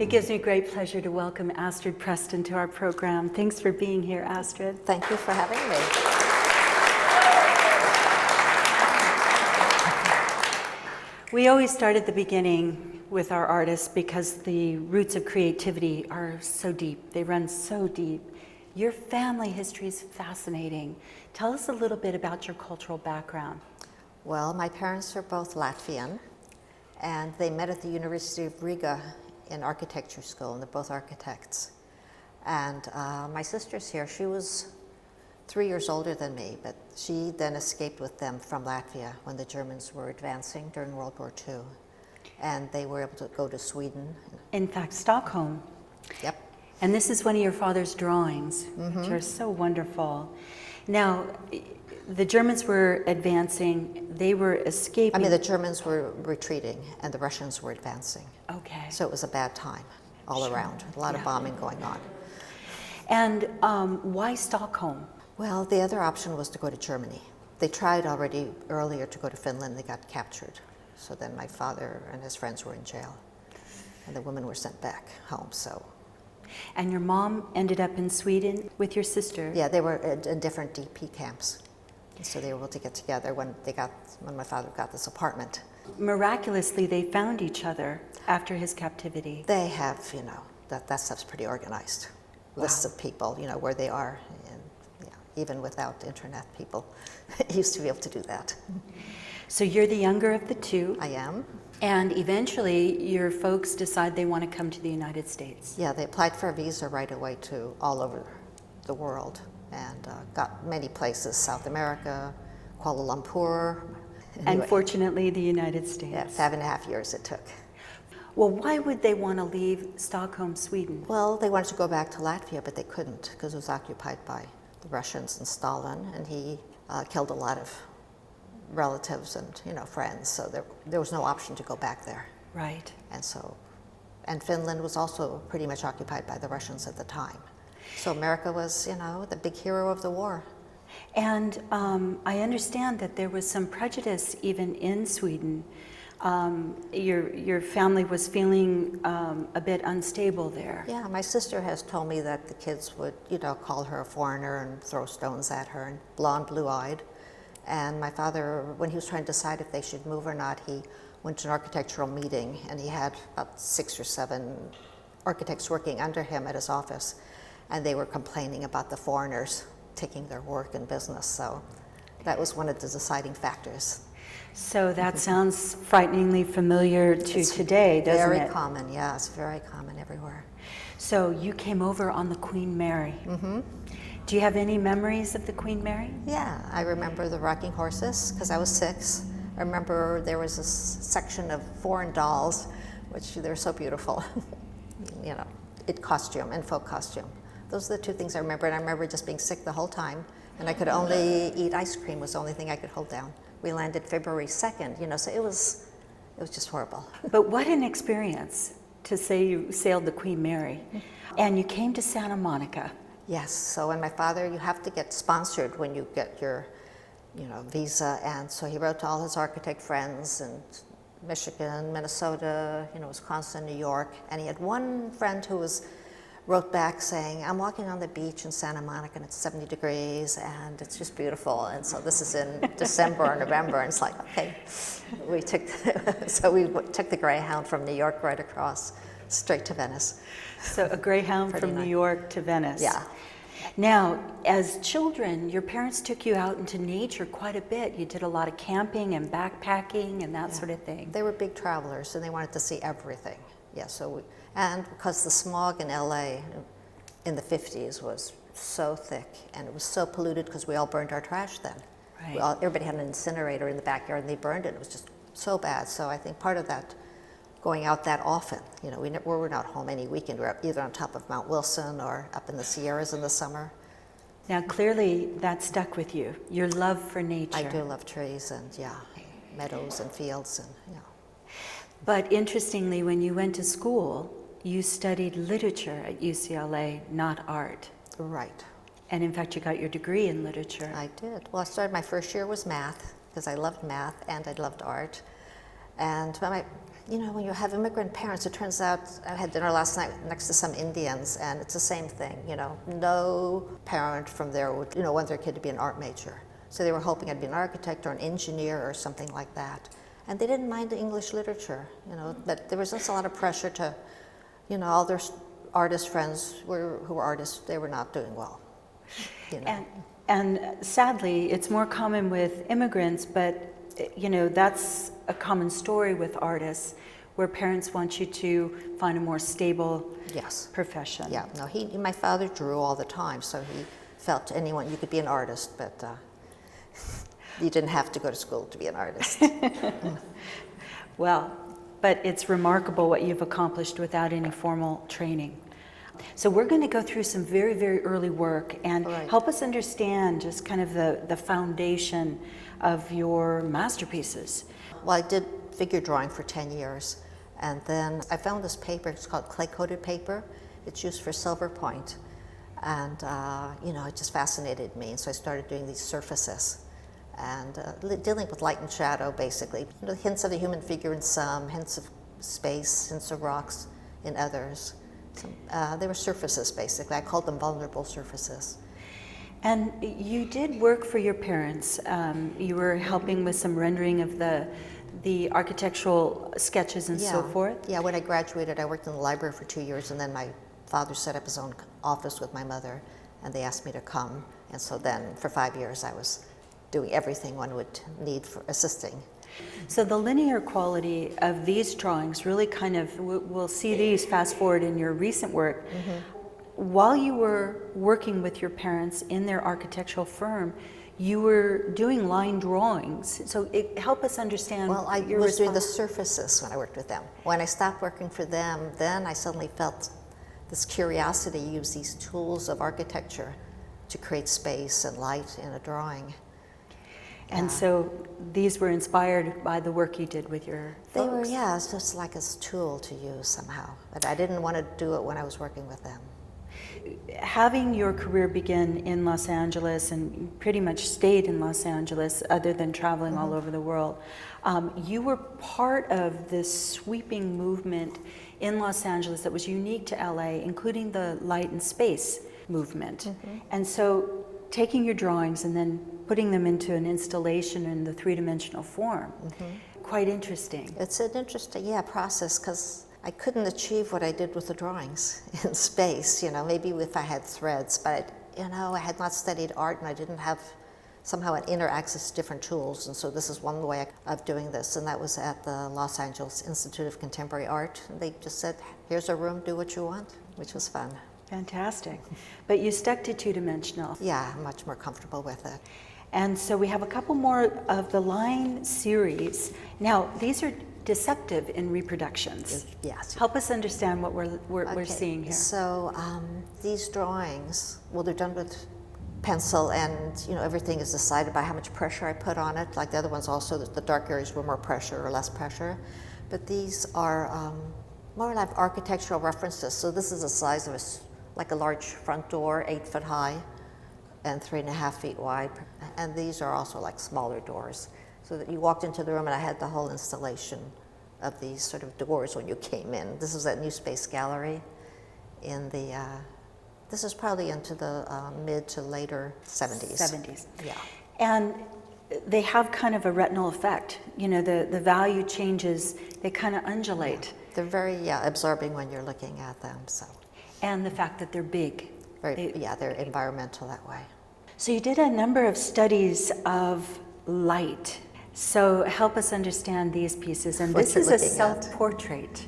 It gives me great pleasure to welcome Astrid Preston to our program. Thanks for being here, Astrid. Thank you for having me. We always start at the beginning with our artists because the roots of creativity are so deep. They run so deep. Your family history is fascinating. Tell us a little bit about your cultural background. Well, my parents are both Latvian, and they met at the University of Riga in architecture school, and they're both architects. And my sister's here. She was 3 years older than me, but she then escaped with them from Latvia when the Germans were advancing during World War II. And they were able to go to Sweden. In fact, Stockholm. Yep. And this is one of your father's drawings, which are so wonderful. Now, the Germans were advancing, they were escaping. I mean, the Germans were retreating and the Russians were advancing. Okay. So it was a bad time all around, a lot of bombing going on. And why Stockholm? Well, the other option was to go to Germany. They tried already earlier to go to Finland, they got captured. So then my father and his friends were in jail, and the women were sent back home, so. And your mom ended up in Sweden with your sister? Yeah, they were in different DP camps. So they were able to get together when my father got this apartment. Miraculously, they found each other after his captivity. They have, that stuff's pretty organized. Lists of people, where they are, and even without internet, people used to be able to do that. So you're the younger of the two. I am. And eventually, your folks decide they want to come to the United States. Yeah, they applied for a visa right away to all over the world and got many places, South America, Kuala Lumpur. Anyway. And fortunately, the United States. Yeah, 5.5 years it took. Well, why would they want to leave Stockholm, Sweden? Well, they wanted to go back to Latvia, but they couldn't because it was occupied by the Russians and Stalin, and he killed a lot of relatives and friends, so there was no option to go back there. Right. And Finland was also pretty much occupied by the Russians at the time. So America was, the big hero of the war. And I understand that there was some prejudice even in Sweden. Your family was feeling a bit unstable there. Yeah, my sister has told me that the kids would, call her a foreigner and throw stones at her, and blonde, blue-eyed. And my father, when he was trying to decide if they should move or not, he went to an architectural meeting, and he had about 6 or 7 architects working under him at his office, and they were complaining about the foreigners taking their work and business. So that was one of the deciding factors. So that sounds frighteningly familiar to today, doesn't it? Very common, yeah, it's very common everywhere. So you came over on the Queen Mary. Mm-hmm. Do you have any memories of the Queen Mary? Yeah, I remember the rocking horses because I was 6. I remember there was a section of foreign dolls, which they're so beautiful, in costume and folk costume. Those are the 2 things I remember, and I remember just being sick the whole time, and I could only eat ice cream was the only thing I could hold down. We landed February 2nd, so it was just horrible. But what an experience to say you sailed the Queen Mary, and you came to Santa Monica. Yes, so when my father, you have to get sponsored when you get your, visa, and so he wrote to all his architect friends in Michigan, Minnesota, Wisconsin, New York, and he had one friend who wrote back saying, I'm walking on the beach in Santa Monica and it's 70 degrees and it's just beautiful, and so this is in December or November, and it's like, okay, we took the Greyhound from New York right across, straight to Venice. So a Greyhound from New York to Venice. Yeah. Now, as children, your parents took you out into nature quite a bit. You did a lot of camping and backpacking and that sort of thing. They were big travelers and they wanted to see everything. Yeah, and because the smog in LA in the 50s was so thick and it was so polluted because we all burned our trash then. Right. Everybody had an incinerator in the backyard and they burned it. It was just so bad. So I think part of that, going out that often, we were not home any weekend. We were either on top of Mount Wilson or up in the Sierras in the summer. Now clearly that stuck with you, your love for nature. I do love trees and meadows and fields and But interestingly, when you went to school, you studied literature at UCLA, not art. Right. And in fact, you got your degree in literature. I did. Well, I started, my first year was math, because I loved math and I loved art. And you know, when you have immigrant parents, it turns out, I had dinner last night next to some Indians, and it's the same thing, you know. No parent from there would, you know, want their kid to be an art major. So they were hoping I'd be an architect or an engineer or something like that. And they didn't mind the English literature, you know, but there was just a lot of pressure to, you know, all their artist friends who were artists, they were not doing well, you know. And sadly, it's more common with immigrants, but you know, that's a common story with artists, where parents want you to find a more stable profession. Yeah, no, my father drew all the time, so he felt you could be an artist, but you didn't have to go to school to be an artist. Well, but it's remarkable what you've accomplished without any formal training. So we're going to go through some very, very early work and help us understand just kind of the foundation of your masterpieces. Well, I did figure drawing for 10 years, and then I found this paper. It's called clay-coated paper. It's used for silver point, and you know, it just fascinated me, and so I started doing these surfaces and dealing with light and shadow, basically. You know, hints of the human figure in some, hints of space, hints of rocks in others. They were surfaces, basically. I called them vulnerable surfaces. And you did work for your parents. You were helping with some rendering of the architectural sketches and so forth? Yeah, when I graduated, I worked in the library for 2 years, and then my father set up his own office with my mother, and they asked me to come. And so then, for 5 years, I was doing everything one would need for assisting. So the linear quality of these drawings really kind of, we'll see these fast forward in your recent work. While you were working with your parents in their architectural firm, you were doing line drawings. So help us understand. Well, I was doing the surfaces when I worked with them. When I stopped working for them, then I suddenly felt this curiosity to use these tools of architecture to create space and light in a drawing. And so these were inspired by the work you did with your folks? They were, yeah, it's just like a tool to use somehow. But I didn't want to do it when I was working with them. Having your career begin in Los Angeles and pretty much stayed in Los Angeles other than traveling all over the world, you were part of this sweeping movement in Los Angeles that was unique to LA, including the light and space movement. And so taking your drawings and then putting them into an installation in the three-dimensional form, quite interesting. It's an interesting, process, because I couldn't achieve what I did with the drawings in space, you know, maybe if I had threads, but, you know, I had not studied art and I didn't have somehow an inner access to different tools, and so this is one way of doing this, and that was at the Los Angeles Institute of Contemporary Art. They just said, here's a room, do what you want, which was fun. Fantastic. But you stuck to two-dimensional. Yeah, I'm much more comfortable with it. And so we have a couple more of the line series. Now, these are deceptive in reproductions. Yes. Help us understand what we're seeing here. So these drawings, well, they're done with pencil, and you know, everything is decided by how much pressure I put on it. Like the other ones also, the dark areas were more pressure or less pressure. But these are more like architectural references. So this is the size of like a large front door, 8 foot high and 3.5 feet wide. And these are also like smaller doors. So that you walked into the room and I had the whole installation of these sort of doors when you came in. This is at New Space Gallery in the, this is probably into the mid to later 70s. Yeah. And they have kind of a retinal effect. You know, the value changes, they kind of undulate. Yeah. They're very absorbing when you're looking at them. So. And the fact that they're big. They're environmental that way. So you did a number of studies of light. So help us understand these pieces. And this is a self-portrait.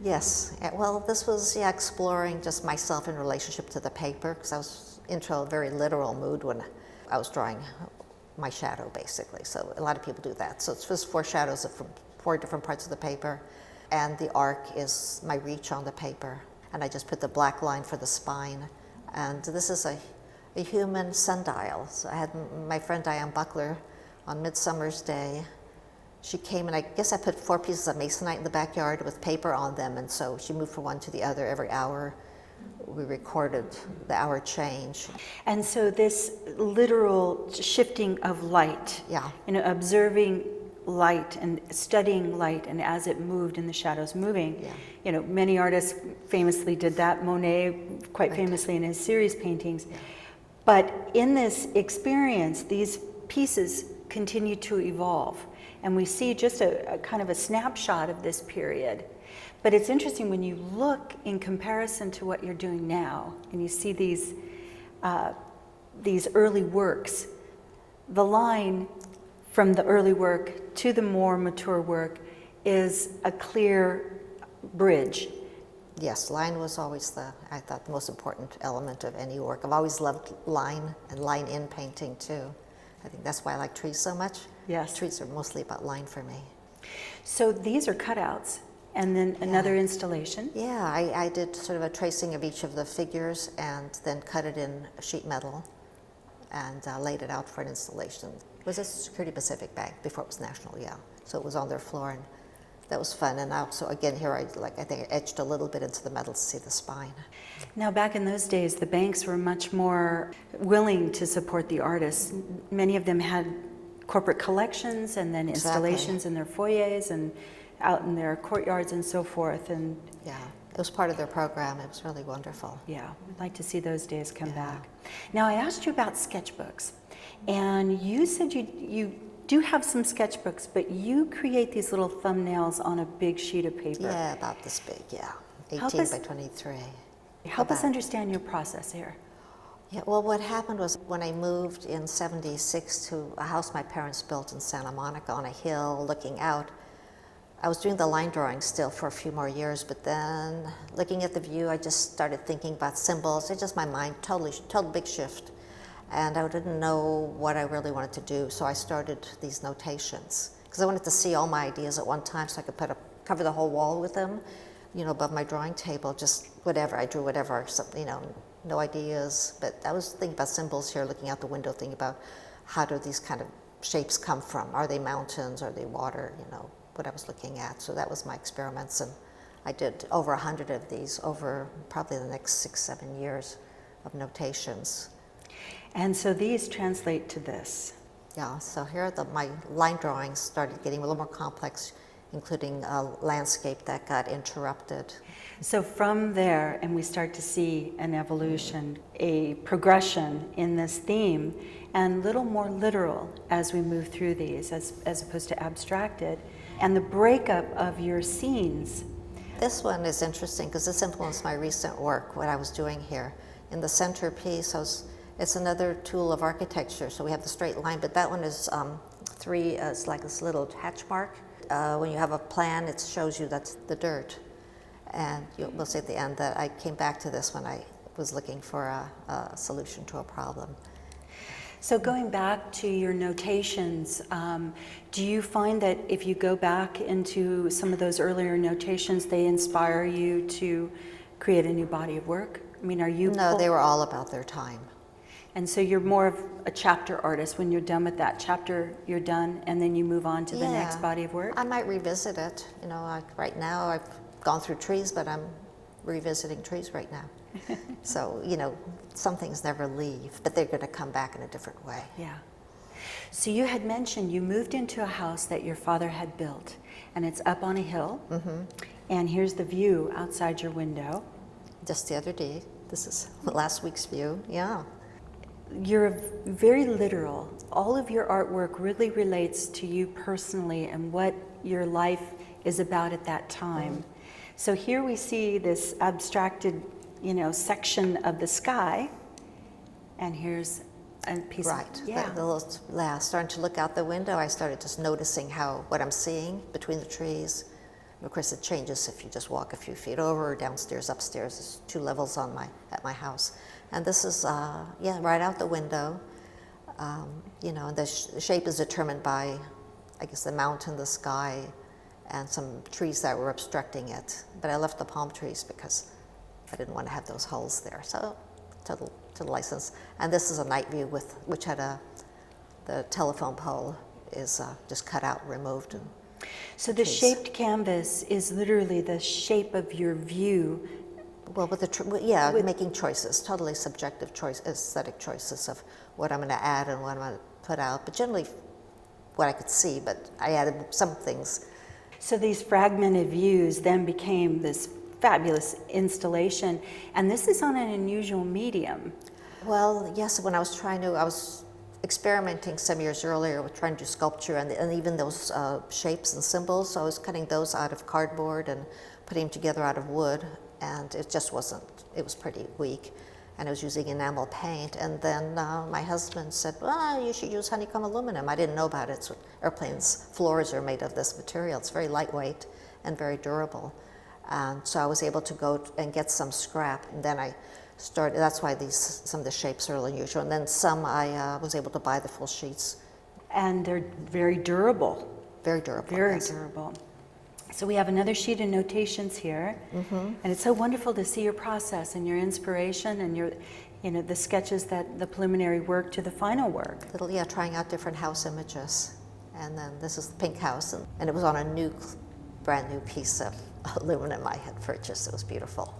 Yes. Well, this was exploring just myself in relationship to the paper, because I was into a very literal mood when I was drawing my shadow, basically. So a lot of people do that. So it's just 4 shadows from 4 different parts of the paper. And the arc is my reach on the paper. And I just put the black line for the spine. And this is a human sundial. So I had my friend Diane Buckler on Midsummer's Day. She came, and I guess I put 4 pieces of masonite in the backyard with paper on them, and so she moved from one to the other every hour. We recorded the hour change. And so this literal shifting of light, you know, observing light and studying light, and as it moved and the shadows moving. Yeah. You know, many artists famously did that. Monet, quite Right. famously in his series paintings. But in this experience, these pieces continue to evolve. And we see just a kind of a snapshot of this period. But it's interesting when you look in comparison to what you're doing now, and you see these early works, the line from the early work to the more mature work is a clear bridge. Yes, line was always I thought, the most important element of any work. I've always loved line and line in painting too. I think that's why I like trees so much. Yes. Trees are mostly about line for me. So these are cutouts, and then another installation. Yeah, I did sort of a tracing of each of the figures and then cut it in sheet metal and laid it out for an installation. It was a Security Pacific bag before it was National, yeah. So it was on their floor, and that was fun. And also, again, here I think I etched a little bit into the metal to see the spine. Now, back in those days, the banks were much more willing to support the artists. Many of them had corporate collections and then installations in their foyers and out in their courtyards and so forth. And yeah, it was part of their program. It was really wonderful. yeah, we'd like to see those days come back. Now, I asked you about sketchbooks, and you said you do have some sketchbooks, but you create these little thumbnails on a big sheet of paper. Yeah, about this big, yeah. 18 by 23. Help us understand your process here. Yeah, well, what happened was when I moved in '76 to a house my parents built in Santa Monica on a hill looking out, I was doing the line drawing still for a few more years, but then looking at the view, I just started thinking about symbols. It's just my mind, total big shift. And I didn't know what I really wanted to do, so I started these notations. Because I wanted to see all my ideas at one time so I could cover the whole wall with them, you know, above my drawing table, just whatever. I drew whatever, something, you know, no ideas. But I was thinking about symbols here, looking out the window, thinking about how do these kind of shapes come from? Are they mountains? Are they water? You know, what I was looking at. So that was my experiments, and I did over 100 of these over probably the next 6-7 years of notations. And so these translate to this. Yeah, so here my line drawings started getting a little more complex, including a landscape that got interrupted. So from there, and we start to see an evolution, a progression in this theme, and a little more literal as we move through these, as opposed to abstracted, and the breakup of your scenes. This one is interesting because this influenced my recent work, what I was doing here. In the centerpiece, it's another tool of architecture, so we have the straight line, but that one is it's like this little hatch mark. When you have a plan, it shows you that's the dirt. And we'll say at the end that I came back to this when I was looking for a solution to a problem. So going back to your notations, do you find that if you go back into some of those earlier notations, they inspire you to create a new body of work? I mean, are you... No, they were all about their time. And so you're more of a chapter artist. When you're done with that chapter, you're done, and then you move on to the next body of work? I might revisit it. You know, right now I've gone through trees, but I'm revisiting trees right now. So, you know, some things never leave, but they're going to come back in a different way. Yeah. So you had mentioned you moved into a house that your father had built, and it's up on a hill, and here's the view outside your window. Just the other day, this is last week's view, yeah. You're very literal. All of your artwork really relates to you personally and what your life is about at that time. So here we see this abstracted, you know, section of the sky, and here's a piece Right. of... Starting to look out the window, I started just noticing what I'm seeing between the trees. And of course, it changes if you just walk a few feet over or downstairs, upstairs. There's 2 levels at my house. And this is, right out the window. You know, and the shape is determined by, I guess, the mountain, the sky, and some trees that were obstructing it. But I left the palm trees because I didn't want to have those holes there. So, to the license. And this is a night view which had the telephone pole is just cut out, removed. And so the shaped canvas is literally the shape of your view. Well, making choices, totally subjective aesthetic choices of what I'm going to add and what I'm going to put out. But generally, what I could see, but I added some things. So these fragmented views then became this fabulous installation, and this is on an unusual medium. Well, yes, when I was experimenting some years earlier with trying to do sculpture and even those shapes and symbols, so I was cutting those out of cardboard and putting them together out of wood, and it just wasn't, it was pretty weak. And I was using enamel paint, and then my husband said, well, you should use honeycomb aluminum. I didn't know about it. So airplanes' floors are made of this material. It's very lightweight and very durable. And so I was able to go and get some scrap, and then I started, that's why some of the shapes are unusual. And then some I was able to buy the full sheets. And they're very durable. Very durable. Very yes. durable. So we have another sheet of notations here, and it's so wonderful to see your process and your inspiration and your, the sketches that the preliminary work to the final work. Trying out different house images. And then this is the pink house, and it was on a brand new piece of aluminum I had purchased. It was beautiful.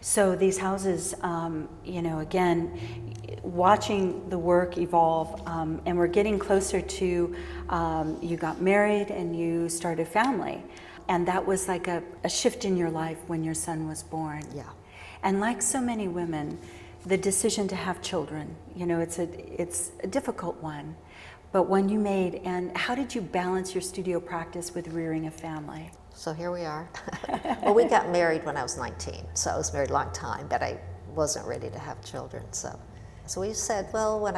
So these houses, again, watching the work evolve, and we're getting closer to, you got married and you started a family. And that was like a shift in your life when your son was born. Yeah. And like so many women, the decision to have children, it's a difficult one, but one you made. And how did you balance your studio practice with rearing a family? So here we are. Well, we got married when I was 19, so I was married a long time, but I wasn't ready to have children. So we said, well, when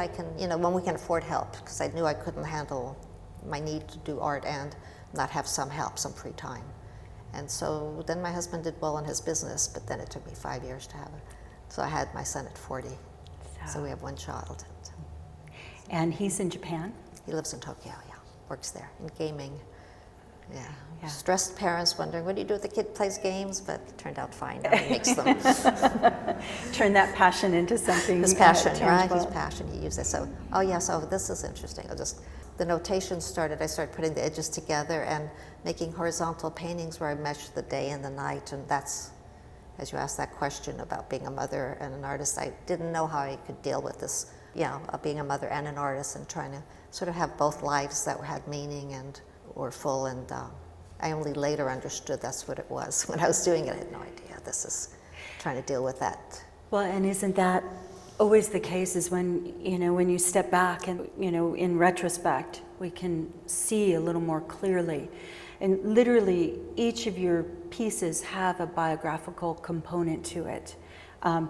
we can afford help, because I knew I couldn't handle my need to do art and not have some help, some free time. And so then my husband did well in his business, but then it took me 5 years to have it. So I had my son at 40. So we have one child. And he's in Japan? He lives in Tokyo, yeah. Works there in gaming. Yeah. Stressed parents wondering, what do you do if the kid plays games? But it turned out fine. Now he makes them. Turn that passion into something His passion, right? tangible. His passion, he used it. So, this is interesting. The notation started, I started putting the edges together and making horizontal paintings where I meshed the day and the night. And that's, as you asked that question about being a mother and an artist, I didn't know how I could deal with this, being a mother and an artist and trying to sort of have both lives that had meaning and were full. And I only later understood that's what it was. When I was doing it, I had no idea. This is trying to deal with that. Well, and isn't that always the case, is when you step back and, in retrospect, we can see a little more clearly. And literally, each of your pieces have a biographical component to it,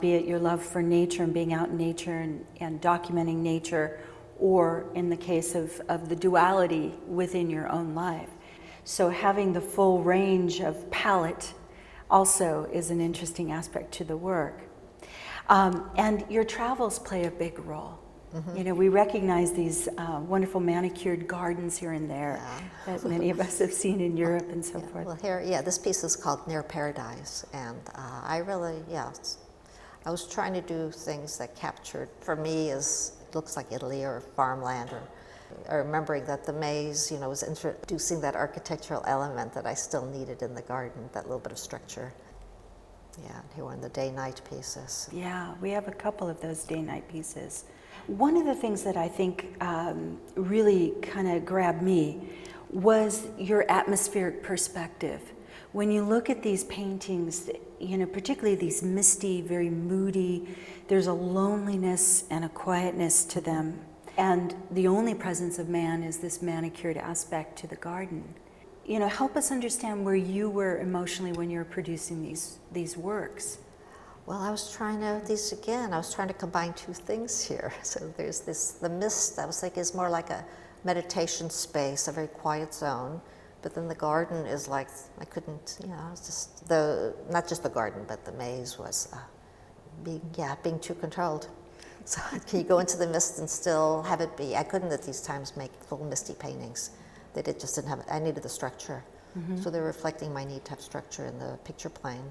be it your love for nature and being out in nature and documenting nature, or in the case of the duality within your own life. So having the full range of palette also is an interesting aspect to the work. And your travels play a big role. Mm-hmm. We recognize these wonderful manicured gardens here and there that many of us have seen in Europe and so forth. Well, this piece is called Near Paradise, and I was trying to do things that captured, for me, it looks like Italy or farmland, or remembering that the maze, was introducing that architectural element that I still needed in the garden, that little bit of structure. Yeah, here were in the day-night pieces. Yeah, we have a couple of those day-night pieces. One of the things that I think really kind of grabbed me was your atmospheric perspective. When you look at these paintings, particularly these misty, very moody, there's a loneliness and a quietness to them. And the only presence of man is this manicured aspect to the garden. Help us understand where you were emotionally when you were producing these works. Well, I was trying to combine two things here. So there's the mist, I was thinking, is more like a meditation space, a very quiet zone. But then the garden is like, I couldn't, it's just not just the garden, but the maze was being too controlled. So can you go into the mist and still have it be? I couldn't at these times make full misty paintings. Just didn't have it. I needed the structure. Mm-hmm. So they're reflecting my need to have structure in the picture plane.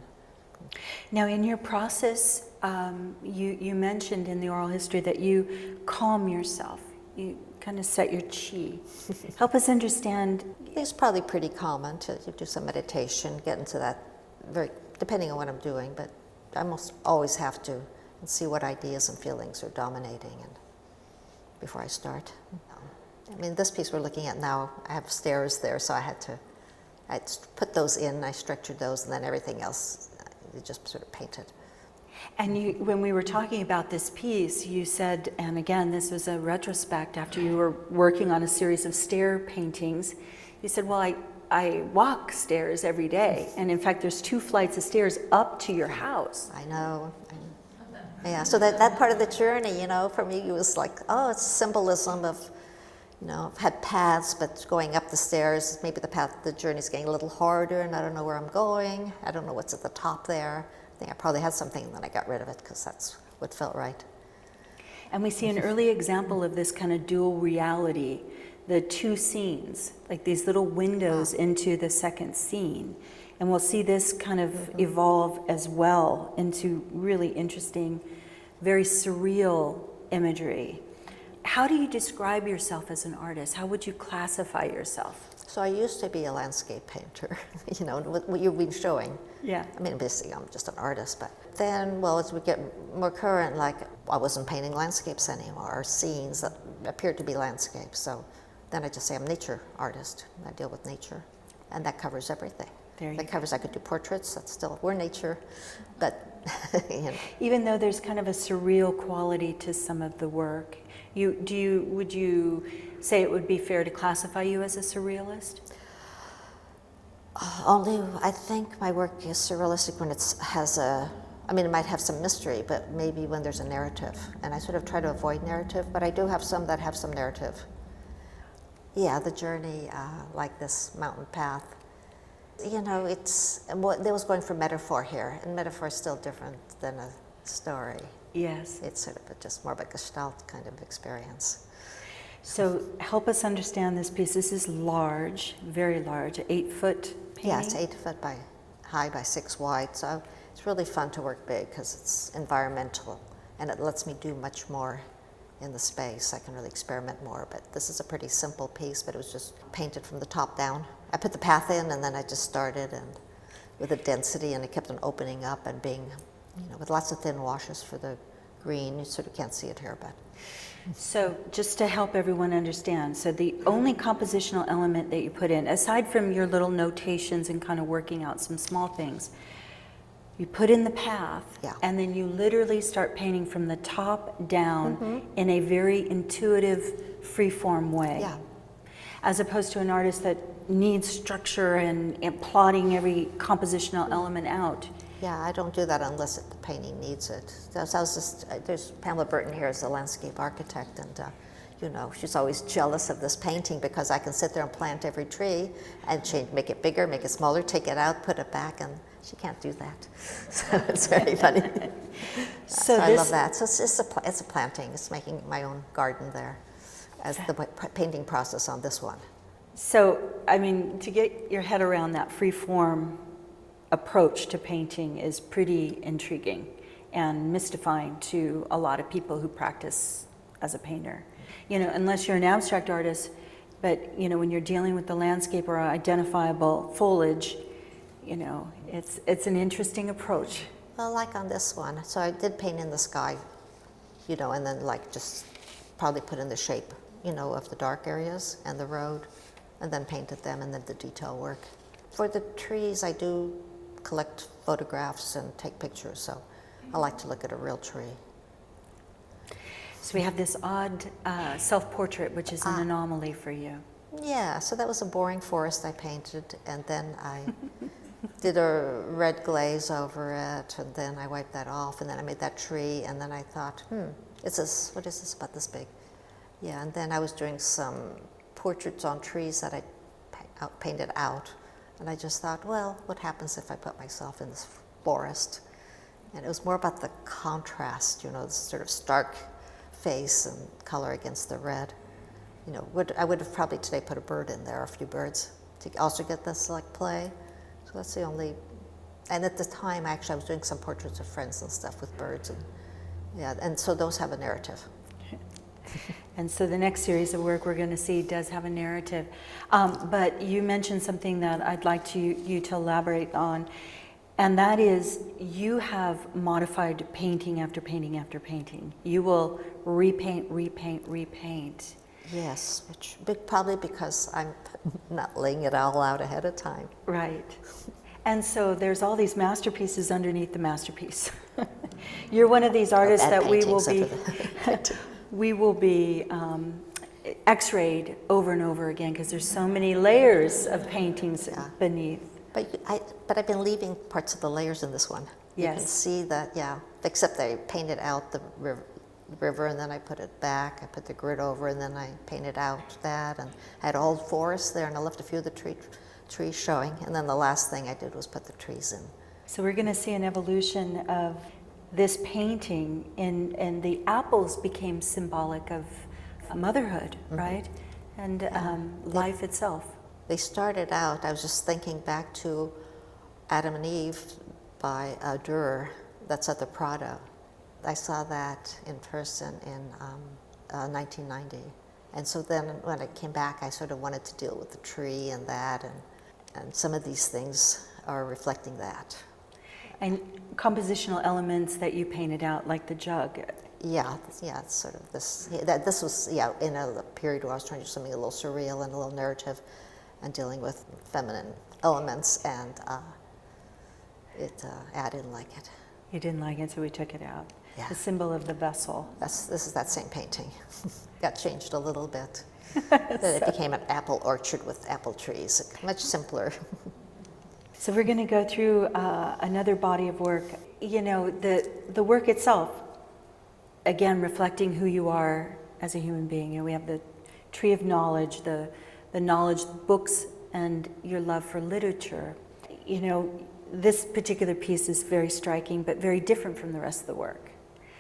Now, in your process, you mentioned in the oral history that you calm yourself. You kind of set your chi. Help us understand. It's probably pretty common to do some meditation, get into that, depending on what I'm doing, but I almost always have to see what ideas and feelings are dominating and before I start. I mean, this piece we're looking at now, I have stairs there, so I put those in, I structured those, and then everything else, just sort of painted. And when we were talking about this piece, you said, and again, this was a retrospect after you were working on a series of stair paintings, you said, well, I walk stairs every day. And in fact, there's 2 flights of stairs up to your house. I know. Yeah, so that part of the journey, you know, for me, it was like, oh, it's symbolism of, you know, I've had paths, but going up the stairs, maybe the journey's getting a little harder, and I don't know where I'm going. I don't know what's at the top there. I think I probably had something, and then I got rid of it because that's what felt right. And we see an early example of this kind of dual reality, the 2 scenes, like these little windows into the second scene. And we'll see this kind of evolve as well into really interesting, very surreal imagery. How do you describe yourself as an artist? How would you classify yourself? So I used to be a landscape painter, you know, what you've been showing. Yeah. I mean, basically, I'm just an artist, but then, well, as we get more current, like, I wasn't painting landscapes anymore, or scenes that appeared to be landscapes. So then I just say I'm a nature artist. I deal with nature, and that covers everything. That covers, I could do portraits, we're nature, but, you know. Even though there's kind of a surreal quality to some of the work, would you say it would be fair to classify you as a surrealist? Only, I think my work is surrealistic when it might have some mystery, but maybe when there's a narrative. And I sort of try to avoid narrative, but I do have some that have some narrative. Yeah, the journey, like this mountain path. You know, there was going for metaphor here, and metaphor is still different than a story. Yes. It's sort of just more of a gestalt kind of experience. So help us understand this piece. This is large, very large, 8-foot painting? Yeah, it's 8 foot high by 6 wide, so it's really fun to work big because it's environmental, and it lets me do much more in the space. I can really experiment more, but this is a pretty simple piece, but it was just painted from the top down. I put the path in, and then I just started, and with the density, and it kept on opening up and being, you know, with lots of thin washes for the green. You sort of can't see it here, but. So just to help everyone understand, so the only compositional element that you put in, aside from your little notations and kind of working out some small things, you put in the path, and then you literally start painting from the top down in a very intuitive, free-form way. Yeah. As opposed to an artist that needs structure and plotting every compositional element out. Yeah, I don't do that unless the painting needs it. There's Pamela Burton here as a landscape architect, and you know, she's always jealous of this painting because I can sit there and plant every tree and make it bigger, make it smaller, take it out, put it back, and she can't do that. So it's very funny. So I love that. So it's a planting. It's making my own garden there as the painting process on this one. So, I mean, to get your head around that free form approach to painting is pretty intriguing and mystifying to a lot of people who practice as a painter. You know, unless you're an abstract artist, but you know, when you're dealing with the landscape or identifiable foliage, you know, it's an interesting approach. Well, like on this one, so I did paint in the sky, you know, and then like just probably put in the shape, you know, of the dark areas and the road, and then painted them and then the detail work. For the trees, I do collect photographs and take pictures, so I like to look at a real tree. So we have this odd self-portrait, which is an anomaly for you. Yeah, so that was a boring forest I painted, and then I did a red glaze over it, and then I wiped that off, and then I made that tree, and then I thought, what is this, about this big? Yeah, and then I was doing some portraits on trees that I painted out, and I just thought, well, what happens if I put myself in this forest? And it was more about the contrast, you know, the sort of stark face and color against the red. You know, I would have probably today put a bird in there, a few birds, to also get this like play. So that's the only, and at the time actually I was doing some portraits of friends and stuff with birds, and yeah, and so those have a narrative. And so the next series of work we're going to see does have a narrative. But you mentioned something that I'd like you to elaborate on, and that is you have modified painting after painting after painting. You will repaint, repaint, repaint. Yes, probably because I'm not laying it all out ahead of time. Right. And so there's all these masterpieces underneath the masterpiece. You're one of these artists that we will be x-rayed over and over again because there's so many layers of paintings beneath. But I've been leaving parts of the layers in this one. Yes. You can see that, yeah, except I painted out the river and then I put it back. I put the grid over and then I painted out that, and I had old forest there and I left a few of the trees showing, and then the last thing I did was put the trees in. So we're going to see an evolution of this painting, and the apples became symbolic of motherhood, right? And life itself. They started out, I was just thinking back to Adam and Eve by Dürer, that's at the Prado. I saw that in person in 1990. And so then when I came back, I sort of wanted to deal with the tree and that, and some of these things are reflecting that. And compositional elements that you painted out, like the jug. Yeah, it's sort of this. This was in a period where I was trying to do something a little surreal and a little narrative, and dealing with feminine elements, and I didn't like it. You didn't like it, so we took it out. Yeah. The symbol of the vessel. This is that same painting. Got changed a little bit. Then it became an apple orchard with apple trees. Much simpler. So we're going to go through another body of work. You know, the work itself, again, reflecting who you are as a human being. You know, we have the tree of knowledge, the knowledge books, and your love for literature. You know, this particular piece is very striking, but very different from the rest of the work.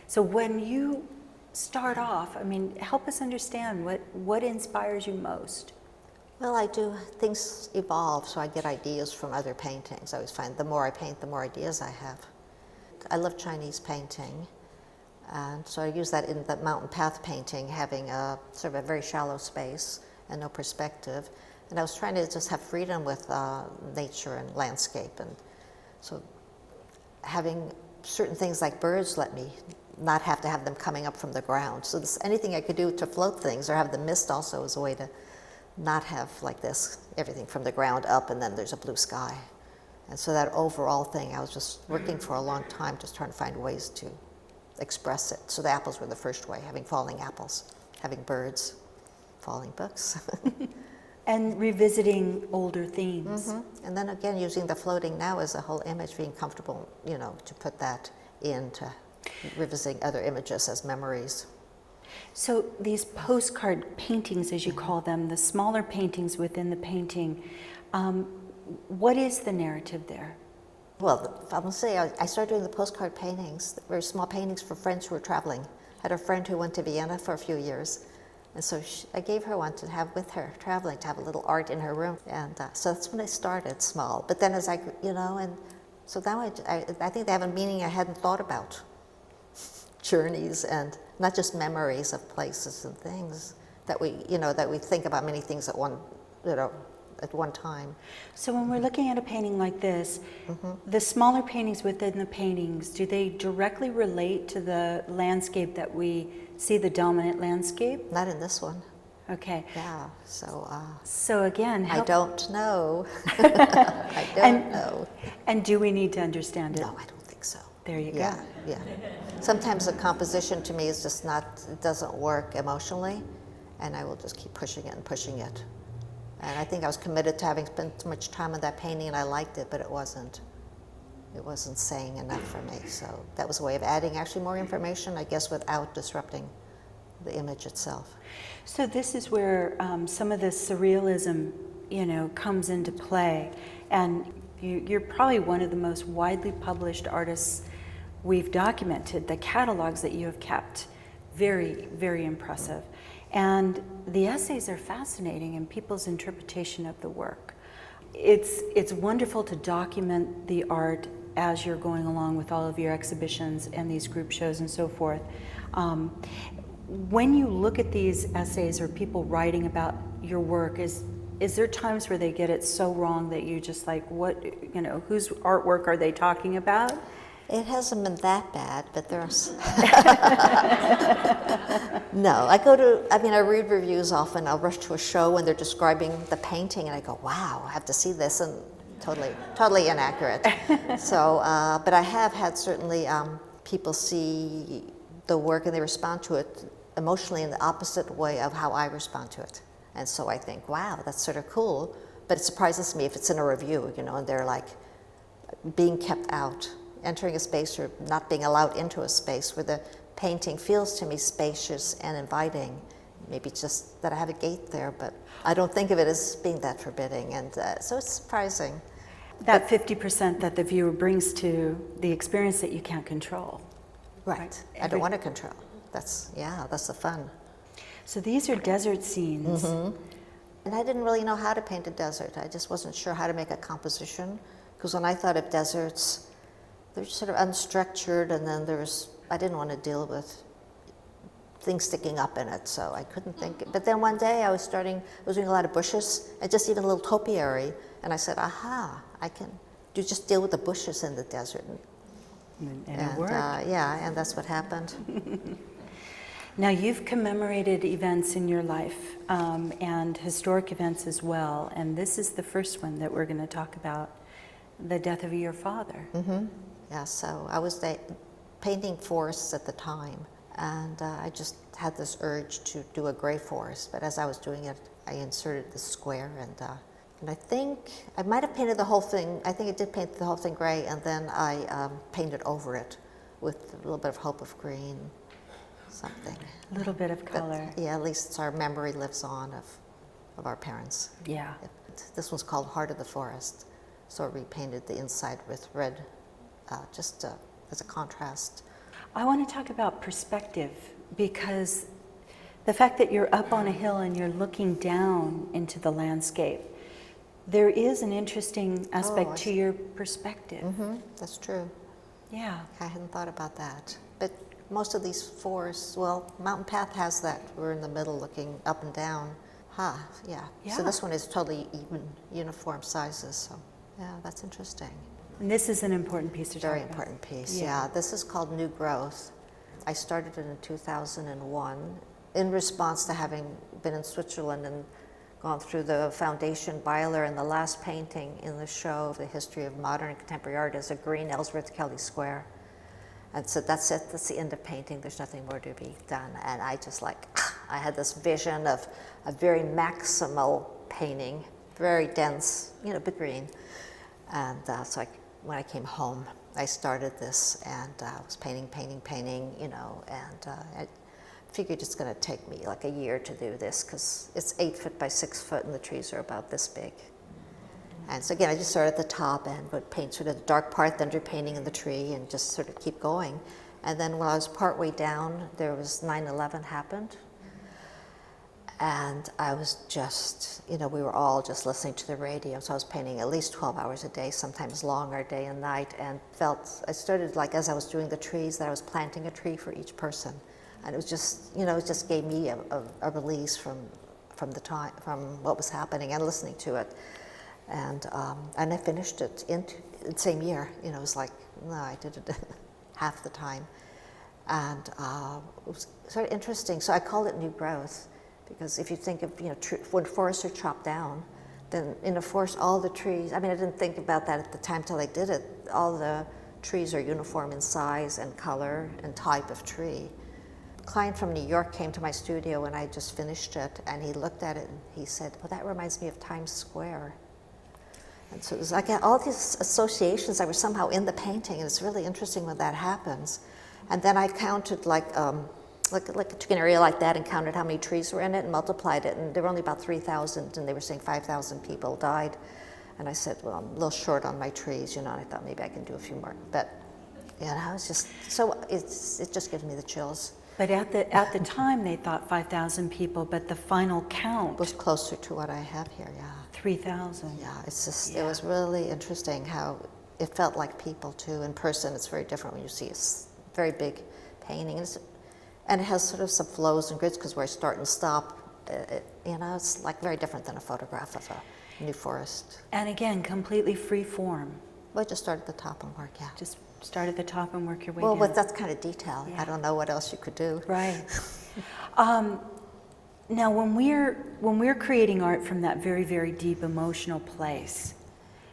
So when you start off, I mean, help us understand what inspires you most. Well, I do. Things evolve, so I get ideas from other paintings. I always find the more I paint, the more ideas I have. I love Chinese painting, and so I use that in the mountain path painting, having a sort of a very shallow space and no perspective. And I was trying to just have freedom with nature and landscape, and so having certain things like birds let me not have to have them coming up from the ground. So anything I could do to float things or have the mist also is a way to not have like this, everything from the ground up and then there's a blue sky. And so that overall thing, I was just working for a long time, just trying to find ways to express it. So the apples were the first way, having falling apples, having birds, falling books. And revisiting older themes. Mm-hmm. And then again, using the floating now as a whole image, being comfortable, you know, to put that into revisiting other images as memories. So these postcard paintings, as you call them, the smaller paintings within the painting, what is the narrative there? Well, I must say, I started doing the postcard paintings, very small paintings for friends who were traveling. I had a friend who went to Vienna for a few years, and so I gave her one to have with her, traveling, to have a little art in her room. And so that's when I started small. But then as I, you know, and so now I think they have a meaning I hadn't thought about. Journeys and not just memories of places and things that we think about many things at one time. So when we're looking at a painting like this, the smaller paintings within the paintings, do they directly relate to the landscape that we see, the dominant landscape? Not in this one. Okay. Yeah, so... so again... I don't know. I don't know. And do we need to understand it? No, I don't think so. There you go. Yeah. Sometimes the composition to me is just it doesn't work emotionally, and I will just keep pushing it and pushing it. And I think I was committed to having spent too much time on that painting, and I liked it, but it wasn't saying enough for me. So that was a way of adding actually more information, I guess, without disrupting the image itself. So this is where some of the surrealism, you know, comes into play. And you're probably one of the most widely published artists we've documented. The catalogs that you have kept, very, very impressive. And the essays are fascinating in people's interpretation of the work. It's wonderful to document the art as you're going along with all of your exhibitions and these group shows and so forth. When you look at these essays or people writing about your work, is there times where they get it so wrong that you just like, what, you know, whose artwork are they talking about? It hasn't been that bad, but there's... No, I read reviews often. I'll rush to a show when they're describing the painting, and I go, wow, I have to see this, and totally inaccurate. So, but I have had certainly people see the work and they respond to it emotionally in the opposite way of how I respond to it. And so I think, wow, that's sort of cool. But it surprises me if it's in a review, and they're like being kept out, entering a space or not being allowed into a space where the painting feels to me spacious and inviting. Maybe it's just that I have a gate there, but I don't think of it as being that forbidding. And so it's surprising. That 50% that the viewer brings to the experience that you can't control. Right. I don't want to control. That's the fun. So these are desert scenes. Mm-hmm. And I didn't really know how to paint a desert. I just wasn't sure how to make a composition. Because when I thought of deserts, they're sort of unstructured, and then I didn't want to deal with things sticking up in it, so I couldn't think. But then one day I was doing a lot of bushes, and just even a little topiary, and I said, aha, I can just deal with the bushes in the desert. And it worked. And that's what happened. Now, you've commemorated events in your life, and historic events as well, and this is the first one that we're going to talk about, the death of your father. Mm-hmm. Yeah, so I was painting forests at the time, and I just had this urge to do a gray forest, but as I was doing it, I inserted the square, and I think I might have painted the whole thing. I think I did paint the whole thing gray, and then I painted over it with a little bit of hope of green, something. A little bit of color. But, yeah, at least our memory lives on of our parents. Yeah. This one's called Heart of the Forest, so I repainted the inside with red, just as a contrast. I want to talk about perspective, because the fact that you're up on a hill and you're looking down into the landscape, there is an interesting aspect to your perspective. Mm-hmm, that's true. Yeah. I hadn't thought about that. But most of these forests, Mountain Path has that. We're in the middle looking up and down. Yeah. So this one is totally even, uniform sizes. So, yeah, that's interesting. And this is an important piece to talk about. Very important piece, yeah. This is called New Growth. I started it in 2001 in response to having been in Switzerland and gone through the foundation Byler, and the last painting in the show of the history of modern and contemporary art is a green Ellsworth Kelly Square. And so that's it, that's the end of painting, there's nothing more to be done. And I just I had this vision of a very maximal painting, very dense, but green. And so when I came home, I started this, and I was painting, and I figured it's going to take me like a year to do this, because it's 8 foot by 6 foot, and the trees are about this big. And so again, I just started at the top and would paint sort of the dark part, then painting in the tree, and just sort of keep going. And then when I was partway down, there was 9/11 happened. And I was just, we were all just listening to the radio. So I was painting at least 12 hours a day, sometimes longer, day and night, and I started as I was doing the trees, that I was planting a tree for each person. And it was just, it just gave me a release from from what was happening and listening to it. And I finished it in the same year. It was I did it half the time. And it was sort of interesting. So I called it New Growth, because if you think of, when forests are chopped down, then in a forest, all the trees, I didn't think about that at the time till I did it. All the trees are uniform in size and color and type of tree. A client from New York came to my studio when I just finished it, and he looked at it and he said, well, that reminds me of Times Square. And so it was all these associations that were somehow in the painting, and it's really interesting when that happens. And then I counted took an area like that and counted how many trees were in it and multiplied it, and there were only about 3,000, and they were saying 5,000 people died. And I said, well, I'm a little short on my trees, and I thought maybe I can do a few more. But, it's just, so it just gives me the chills. But at the time, they thought 5,000 people, but the final count was closer to what I have here, 3,000. Yeah, it's just, it was really interesting how it felt like people too. In person, it's very different when you see a very big painting. And it has sort of some flows and grids, because where I start and stop, it's very different than a photograph of a new forest. And again, completely free form. Well, I just start at the top and work, Just Start at the top and work your way Well, down. with that kind of detail, Yeah. I don't know what else you could do. Right. Now, when we're creating art from that very, very deep emotional place,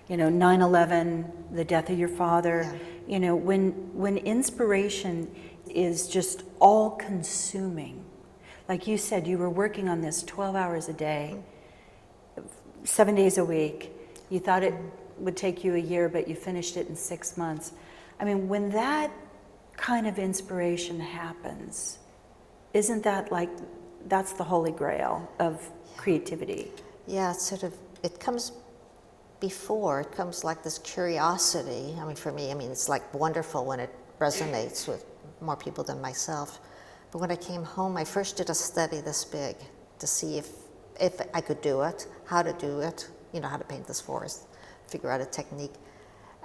9/11, the death of your father, Yeah. when inspiration is just all consuming, like you said, you were working on this 12 hours a day, 7 days a week. You thought it would take you a year, but you finished it in 6 months. I mean, when that kind of inspiration happens, isn't that like, that's the holy grail of creativity? Yeah, it comes before, it comes like this curiosity. I mean, for me, it's like wonderful when it resonates with more people than myself. But when I came home, I first did a study this big to see if I could do it, how to do it, how to paint this forest, figure out a technique.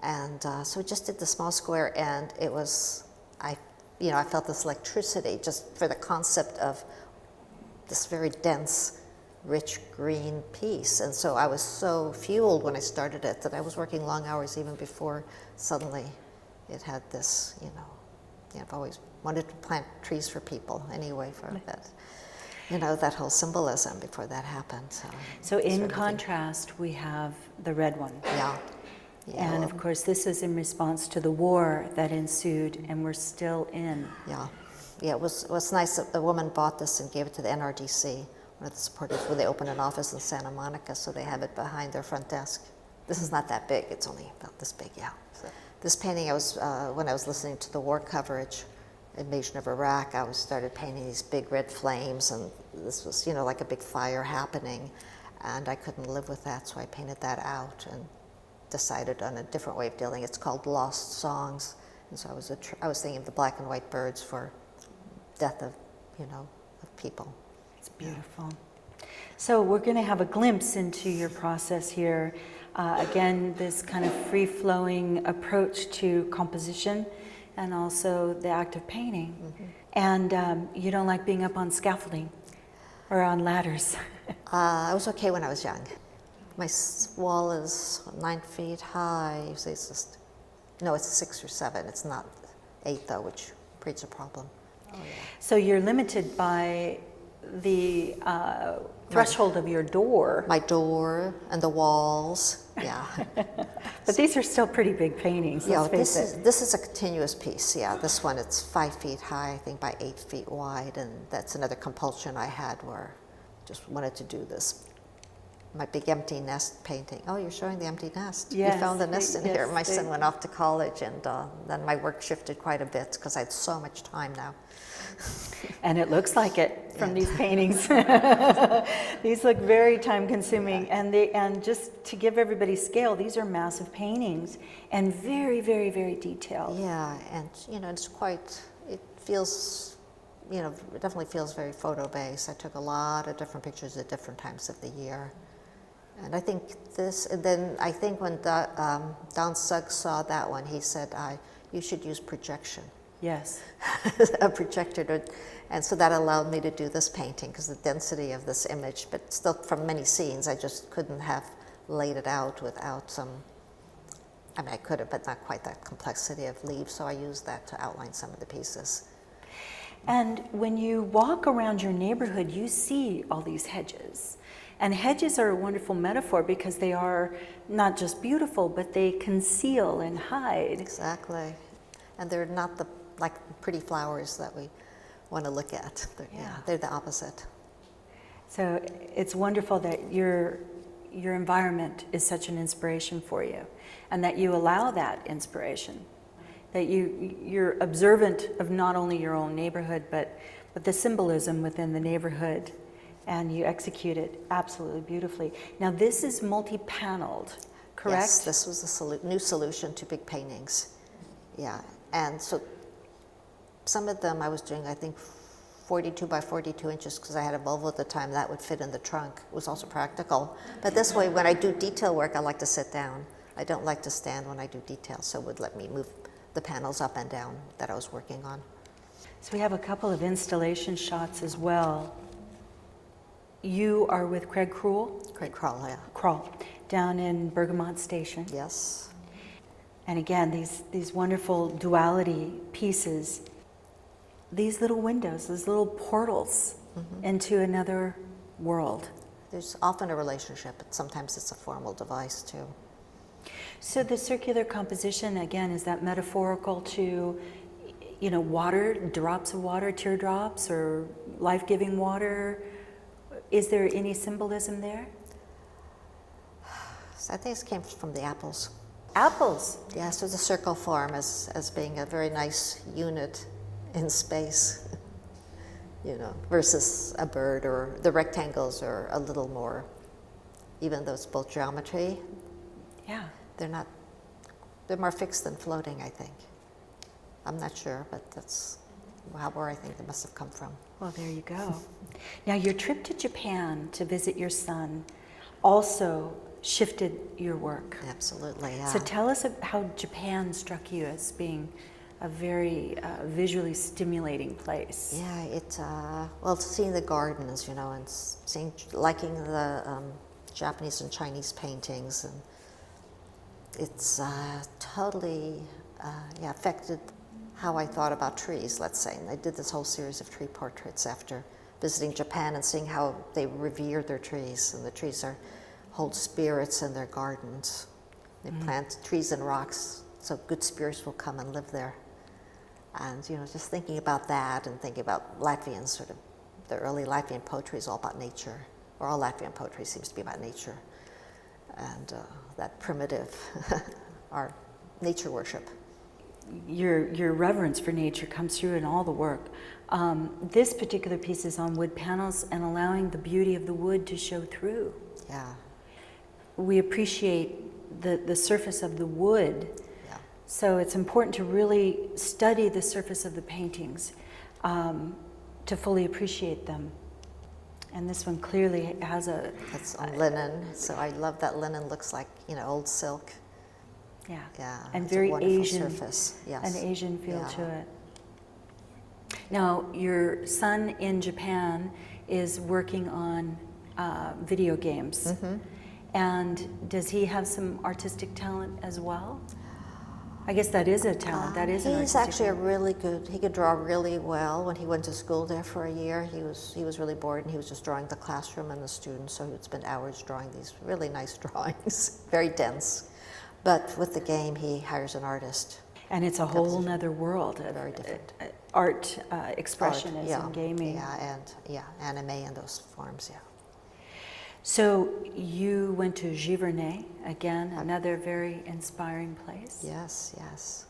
And so I just did the small square, and it was, I felt this electricity just for the concept of this very dense, rich green piece. And so I was so fueled when I started it that I was working long hours even before suddenly it had this, I've always wanted to plant trees for people anyway for a bit. That whole symbolism before that happened. So in contrast, we have the red one. Yeah. And of course, this is in response to the war that ensued, and we're still in. Yeah. Yeah, it was nice that the woman bought this and gave it to the NRDC, one of the supporters, where they opened an office in Santa Monica, so they have it behind their front desk. This is not that big, it's only about this big, yeah. So this painting, when I was listening to the war coverage, invasion of Iraq, I started painting these big red flames, and this was, like a big fire happening, and I couldn't live with that, so I painted that out and decided on a different way of dealing. It's called Lost Songs, and so I was thinking of the black and white birds for death of people. It's beautiful. So we're going to have a glimpse into your process here. Again, this kind of free-flowing approach to composition and also the act of painting. Mm-hmm. And you don't like being up on scaffolding or on ladders? I was okay when I was young. My wall is 9 feet high. Usually it's 6 or 7. It's not 8 though, which creates a problem. Oh, yeah. So you're limited by the threshold of your door. My door and the walls, yeah. But these are still pretty big paintings, let's face it. This is a continuous piece, yeah. This one, it's 5 feet high, I think, by 8 feet wide, and that's another compulsion I had where I just wanted to do this. My big empty nest painting. Oh, you're showing the empty nest. Yes, you found the nest in here. My son went off to college, and then my work shifted quite a bit because I had so much time now. And it looks like it from these paintings. These look very time-consuming, and just to give everybody scale, these are massive paintings and very, very, very detailed. Yeah, and it feels, it definitely feels very photo-based. I took a lot of different pictures at different times of the year. And I think when Don Suggs saw that one, he said, you should use projection. Yes. A projector, and so that allowed me to do this painting because the density of this image, but still from many scenes, I just couldn't have laid it out without some, I could have, but not quite that complexity of leaves, so I used that to outline some of the pieces. And when you walk around your neighborhood, you see all these hedges. And hedges are a wonderful metaphor because they are not just beautiful, but they conceal and hide. Exactly. And they're not the pretty flowers that we want to look at. They're the opposite. So it's wonderful that your environment is such an inspiration for you, and that you allow that inspiration, that you're observant of not only your own neighborhood, but the symbolism within the neighborhood, and you execute it absolutely beautifully. Now this is multi-paneled, correct? Yes, this was a new solution to big paintings. Yeah, and so some of them I was doing, I think, 42 by 42 inches because I had a Volvo at the time that would fit in the trunk. It was also practical. But this way, when I do detail work, I like to sit down. I don't like to stand when I do detail, so it would let me move the panels up and down that I was working on. So we have a couple of installation shots as well. You are with Craig Krull? Craig Krull, yeah. Krull, down in Bergamot Station. Yes. And again, these wonderful duality pieces, these little windows, these little portals into another world. There's often a relationship, but sometimes it's a formal device too. So the circular composition, again, is that metaphorical to, water, drops of water, teardrops, or life-giving water? Is there any symbolism there? So I think it came from the apples. Apples. Yeah, so the circle form as being a very nice unit in space, versus a bird, or the rectangles are a little more, even though it's both geometry, Yeah. they're more fixed than floating, I think. I'm not sure, but that's where I think they must have come from. Well, there you go. Now, your trip to Japan to visit your son also shifted your work. Absolutely, yeah. So tell us how Japan struck you as being a very visually stimulating place. Yeah, seeing the gardens, and liking the Japanese and Chinese paintings, and it's totally affected how I thought about trees, let's say. And I did this whole series of tree portraits after visiting Japan and seeing how they revere their trees, and the trees hold spirits in their gardens. They plant trees and rocks so good spirits will come and live there. And just thinking about that, and thinking about Latvian, sort of the early Latvian poetry is all about nature, or all Latvian poetry seems to be about nature, and that primitive, our nature worship. Your reverence for nature comes through in all the work. This particular piece is on wood panels and allowing the beauty of the wood to show through. Yeah. We appreciate the surface of the wood. Yeah. So it's important to really study the surface of the paintings to fully appreciate them. And this one clearly has That's on linen, so I love that linen looks like, old silk. Yeah. Yeah. And it's very a wonderful Asian, surface. Yes. an Asian feel Yeah. to it. Now, your son in Japan is working on video games. And does he have some artistic talent as well? I guess that is a talent. That is an artistic He's actually talent. he could draw really well. When he went to school there for a year, he was really bored, and he was just drawing the classroom and the students, so he would spend hours drawing these really nice drawings, very dense. But with the game, he hires an artist. And it's a whole nother world of Very different. Art expression Art, in gaming. Yeah, and anime in those forms, yeah. So you went to Giverny, again, another very inspiring place. Yes, yes.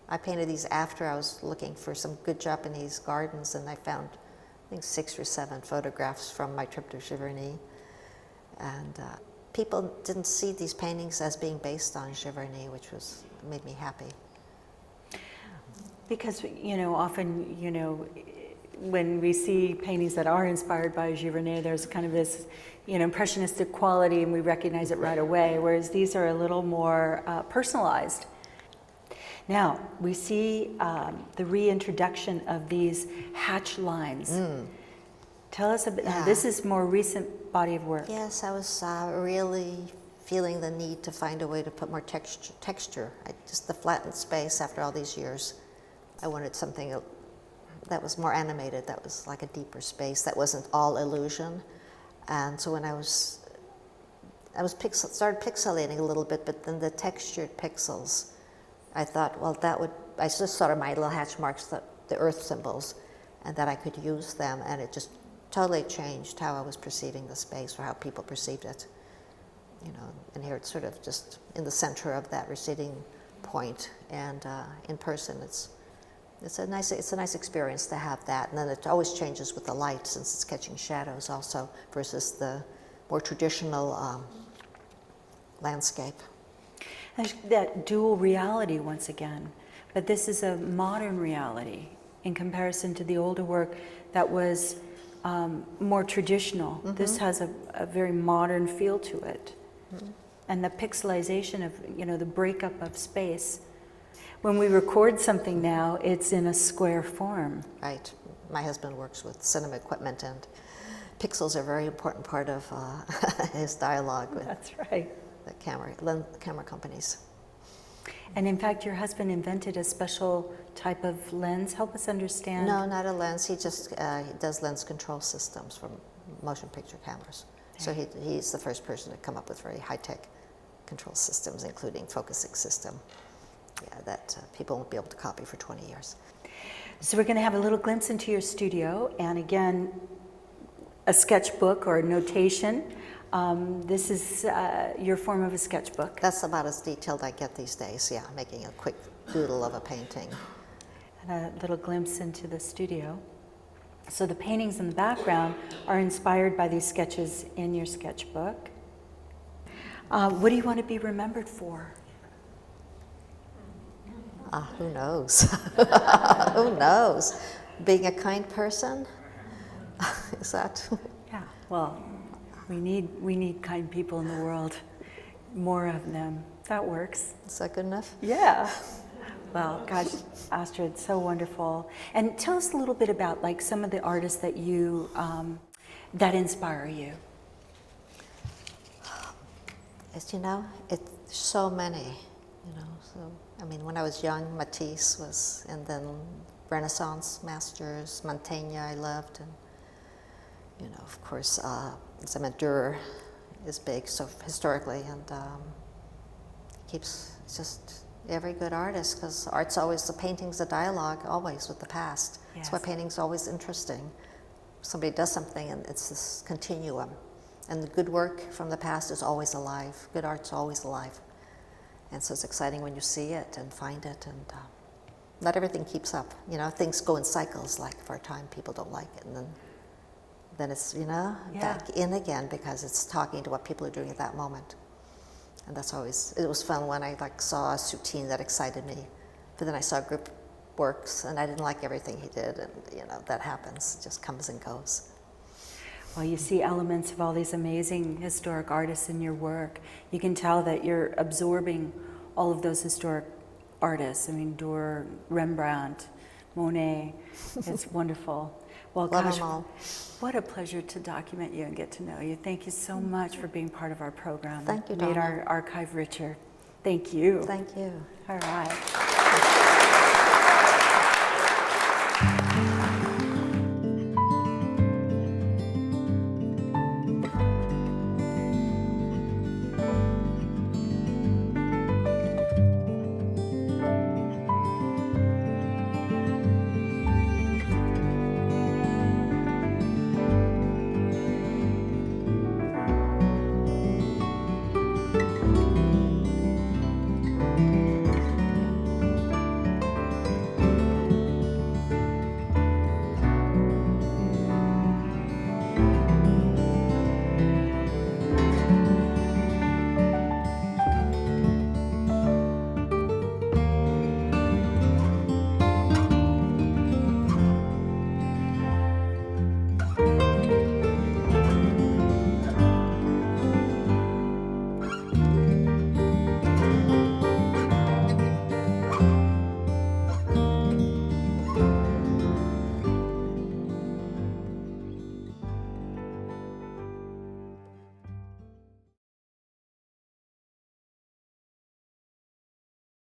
I painted these after I was looking for some good Japanese gardens, and I found, I think, 6 or 7 photographs from my trip to Giverny. And people didn't see these paintings as being based on Giverny, which made me happy. Because, often, when we see paintings that are inspired by Giverny, there's kind of this, impressionistic quality, and we recognize it right away, whereas these are a little more personalized. Now, we see the reintroduction of these hatch lines. Tell us a bit. Now, this is more recent body of work. Yes, I was really feeling the need to find a way to put more texture. Just the flattened space after all these years. I wanted something that was more animated, that was like a deeper space, that wasn't all illusion. And so when I started pixelating a little bit, but then the textured pixels, I thought, well, I just thought of my little hatch marks, the earth symbols, and that I could use them, and it just totally changed how I was perceiving the space, or how people perceived it. And here it's sort of just in the center of that receding point, and in person it's a nice experience to have that. And then it always changes with the light, since it's catching shadows also, versus the more traditional landscape. And that dual reality once again, but this is a modern reality in comparison to the older work that was more traditional. This has a very modern feel to it. And the pixelization of, the breakup of space. When we record something now, it's in a square form. Right. My husband works with cinema equipment, and pixels are a very important part of his dialogue with That's right. the camera companies. And in fact, your husband invented a special type of lens. Help us understand. No, not a lens. He just he does lens control systems for motion picture cameras. So he's the first person to come up with very high-tech control systems, including focusing system, that people won't be able to copy for 20 years. So we're going to have a little glimpse into your studio, and again, a sketchbook or a notation. This is your form of a sketchbook. That's about as detailed I get these days, yeah, making a quick doodle of a painting. And a little glimpse into the studio. So the paintings in the background are inspired by these sketches in your sketchbook. What do you want to be remembered for? Who knows? Who knows? Being a kind person? Is that? Yeah, well, we need kind people in the world. More of them. That works. Is that good enough? Yeah. Well, gosh, Astrid, so wonderful. And tell us a little bit about like some of the artists that you that inspire you. It's, it's so many, So, I mean, when I was young, Matisse was, and then Renaissance masters, Mantegna I loved, and, of course, Dürer is big, so historically, and keeps just every good artist, because art's always, the painting's a dialogue, always, with the past. Yes. That's why painting's always interesting. Somebody does something, and it's this continuum. And the good work from the past is always alive. Good art's always alive. And so it's exciting when you see it and find it, and not everything keeps up. Things go in cycles, like for a time people don't like it, and then it's, back in again, because it's talking to what people are doing at that moment. And that's always, it was fun when I saw a Soutine that excited me, but then I saw group works and I didn't like everything he did, and that happens, it just comes and goes. Well, you see elements of all these amazing historic artists in your work. You can tell that you're absorbing all of those historic artists. I mean, Dürer, Rembrandt, Monet. It's wonderful. Well, Love gosh, them all. what a pleasure to document you and get to know you. Thank you so much for being part of our program. Thank you, Made Donna. our archive richer. Thank you. Thank you. All right.